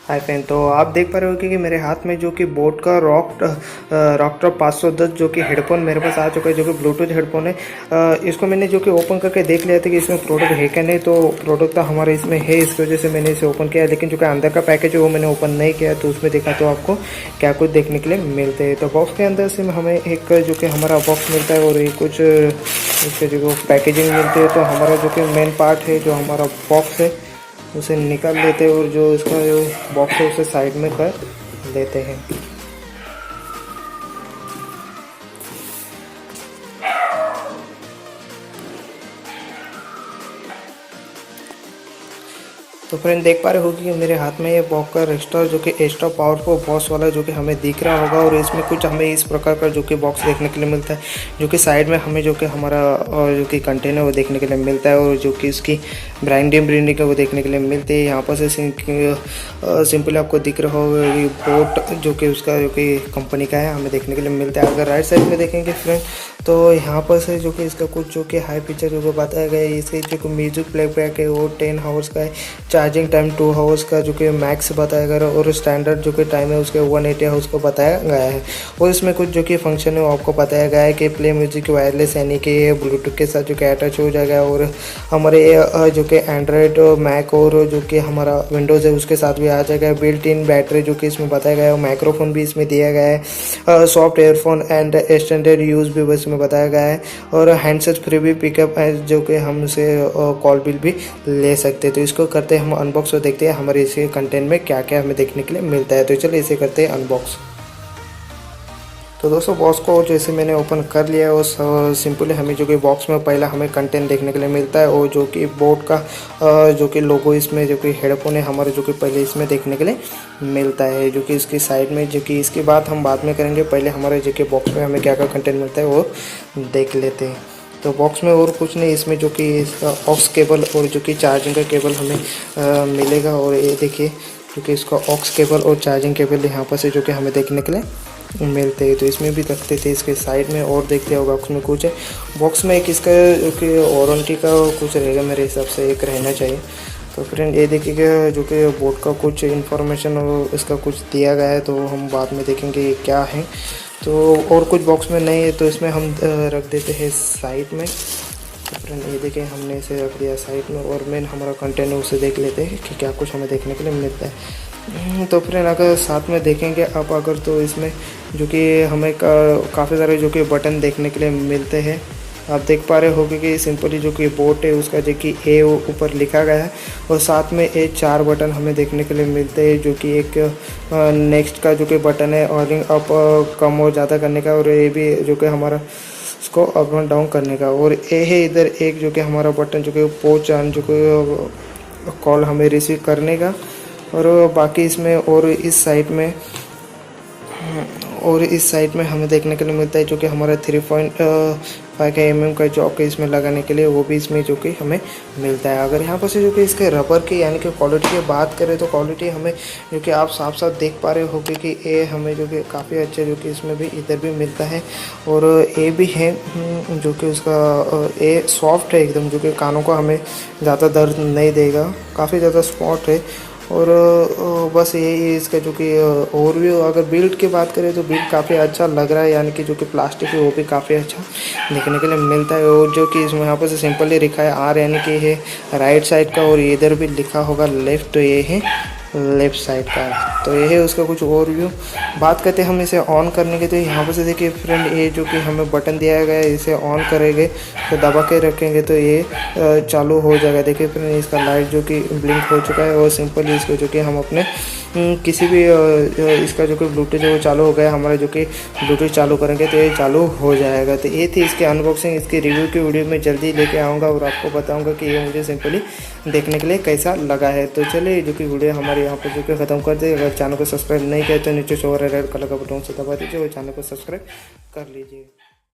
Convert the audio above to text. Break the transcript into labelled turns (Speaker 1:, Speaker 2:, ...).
Speaker 1: Hi friend, तो आप देख पा रहे हो कि मेरे हाथ में जो कि बोट का रॉकटॉप 510 जो कि हेडफोन मेरे पास आ चुका है, जो कि ब्लूटूथ हेडफोन है। इसको मैंने जो कि ओपन करके देख लिया था कि इसमें प्रोडक्ट है क्या नहीं, तो प्रोडक्ट तो हमारे इसमें है, इसकी वजह से मैंने इसे ओपन किया। लेकिन जो कि अंदर का पैकेज है वो मैंने ओपन नहीं किया, तो उसमें देखा तो आपको क्या कुछ देखने के लिए मिलते हैं। तो बॉक्स के अंदर से हमें एक जो कि हमारा बॉक्स मिलता है और एक कुछ इसके जो पैकेजिंग मिलती है। तो हमारा जो कि मेन पार्ट है, जो हमारा बॉक्स है, उसे निकाल लेते हैं और जो इसका जो बॉक्स है उसे साइड में कर लेते हैं। तो फ्रेंड देख पा रहे हो कि मेरे हाथ में ये बॉक्स का रजिस्टर जो कि एक्स्ट्रा पावरफुल बॉस वाला जो कि हमें दिख रहा होगा, और इसमें कुछ हमें इस प्रकार का जो कि बॉक्स देखने के लिए मिलता है, जो कि साइड में हमें जो कि हमारा जो कि कंटेनर वो देखने के लिए मिलता है, और जो कि इसकी ब्रांडिंग का वो देखने के लिए मिलती है। यहाँ पर से सिंपली आपको दिख रहा होगा कि बोट जो कि उसका जो कि कंपनी का है हमें देखने के लिए मिलता है। अगर राइट साइड में देखेंगे फ्रेंड, तो यहाँ पर से जो कि इसका कुछ जो कि हाई फीचर जो कि बताया गया है, इसके जो कि म्यूजिक प्लेबैक है वो 10 आवर्स का है, चार्जिंग टाइम 2 आवर्स का जो कि मैक्स बताया गया है, और स्टैंडर्ड जो कि टाइम है उसके 180 आवर्स को बताया गया है। और इसमें कुछ जो कि फंक्शन है वो आपको बताया गया है कि प्ले म्यूजिक वायरलेस यानी कि ब्लूटूथ के साथ जो कि अटैच हो जाएगा, और हमारे जो कि एंड्रॉयड मैक और जो कि हमारा विंडोज़ है उसके साथ भी आ जाएगा। बिल्ट इन बैटरी जो कि इसमें बताया गया है, माइक्रोफोन भी इसमें दिया गया है, soft earphone and extended use भी इसमें बताया गया है, और हैंडसेट फ्री भी पिकअप है जो कि हम उसे कॉल बिल भी ले सकते हैं। तो इसको करते हैं हम अनबॉक्स और देखते हैं हमारे इसके कंटेंट में क्या क्या हमें देखने के लिए मिलता है। तो चलिए इसे करते हैं अनबॉक्स। तो दोस्तों बॉक्स को जैसे मैंने ओपन कर लिया है, और सिंपली हमें जो कि बॉक्स में पहला हमें कंटेंट देखने के लिए मिलता है, और जो कि बोट का जो कि लोगो इसमें जो कि हेडफोन है हमारे जो कि पहले इसमें देखने के लिए मिलता है, जो कि इसकी साइड में जो कि इसकी बात हम बाद में करेंगे। पहले हमारे जो कि बॉक्स में हमें क्या क्या कंटेंट मिलता है वो देख लेते हैं। तो बॉक्स में और कुछ नहीं, इसमें जो कि इसका ऑक्स केबल और जो कि चार्जिंग का केबल हमें मिलेगा। और ये देखिए जो कि इसका ऑक्स केबल और चार्जिंग केबल यहाँ पर से जो कि हमें देखने के लिए मिलते हैं। तो इसमें भी रखते थे इसके साइड में, और देखते हो बॉक्स में कुछ है। बॉक्स में एक इसका जो कि वारंटी का कुछ रहेगा, मेरे हिसाब से एक रहना चाहिए। तो फ्रेंड ये देखिएगा जो कि बोट का कुछ इन्फॉर्मेशन इसका कुछ दिया गया है, तो हम बाद में देखेंगे ये क्या है। तो और कुछ बॉक्स में नहीं है, तो इसमें हम रख देते हैं साइड में। तो फ्रेंड ये देखिए हमने इसे रख दिया साइड में, और मेन हमारा कंटेंट है उसे देख लेते हैं कि क्या कुछ हमें देखने के लिए मिलता है। तो फ्रेंड अगर साथ में देखेंगे आप अगर, तो इसमें जो कि हमें काफ़ी सारे जो कि बटन देखने के लिए मिलते हैं। आप देख पा रहे होगे कि सिंपली जो कि बोट है उसका जो कि ए ऊपर लिखा गया है, और साथ में ये 4 बटन हमें देखने के लिए मिलते हैं, जो कि एक नेक्स्ट का जो कि बटन है ऑर्डिंग अप कम और ज़्यादा करने का, और ये भी जो कि हमारा इसको अप एंड डाउन करने का, और ये है इधर एक जो कि हमारा बटन जो कि पोच जो कि कॉल हमें रिसीव करने का। और बाकी इसमें और इस साइड में हमें देखने के लिए मिलता है जो कि हमारा 3.5 mm का जॉक है इसमें लगाने के लिए, वो भी इसमें जो कि हमें मिलता है। अगर यहाँ पर से जो कि इसके रबर की यानी कि क्वालिटी की बात करें, तो क्वालिटी हमें जो कि आप साफ साफ देख पा रहे होगे कि ये हमें जो कि काफ़ी अच्छा जो कि इसमें भी इधर भी मिलता है, और ये भी है जो कि उसका ये सॉफ्ट है एकदम, जो कि कानों को हमें ज़्यादा दर्द नहीं देगा, काफ़ी ज़्यादा स्पॉट है। और बस यही इसका जो कि ओवरव्यू। अगर बिल्ड की बात करें तो बिल्ड काफ़ी अच्छा लग रहा है, यानी कि जो कि प्लास्टिक है वो भी काफ़ी अच्छा देखने के लिए मिलता है। और जो कि इसमें यहाँ पर से सिंपली लिखा है आर, यानी कि ये राइट साइड का, और इधर भी लिखा होगा लेफ़्ट, तो ये है लेफ़्ट साइड का। तो ये है उसका कुछ ओवरव्यू। बात करते हैं हम इसे ऑन करने की, तो यहाँ पर से देखिए फ्रेंड ये जो कि हमें बटन दिया गया है, इसे ऑन करेंगे तो दबा के रखेंगे तो ये चालू हो जाएगा। देखिए फ्रेंड इसका लाइट जो कि ब्लिंक हो चुका है, और सिंपली इसको जो कि हम अपने किसी भी इसका जो कि ब्लूटूथ जो चालू हो गया, हमारा जो कि ब्लूटूथ चालू करेंगे तो ये चालू हो जाएगा। तो ये थी इसकी अनबॉक्सिंग। इसकी रिव्यू की वीडियो में जल्दी लेके आऊँगा और आपको बताऊँगा कि ये मुझे सिंपली देखने के लिए कैसा लगा है। तो चलिए जो कि वीडियो हमारे यहाँ पर जो कि ख़त्म कर दे। अगर चैनल को सब्सक्राइब नहीं किया तो नीचे शो हो रहा है रेड कलर का बटन से दबा दीजिए और चैनल को सब्सक्राइब कर लीजिए।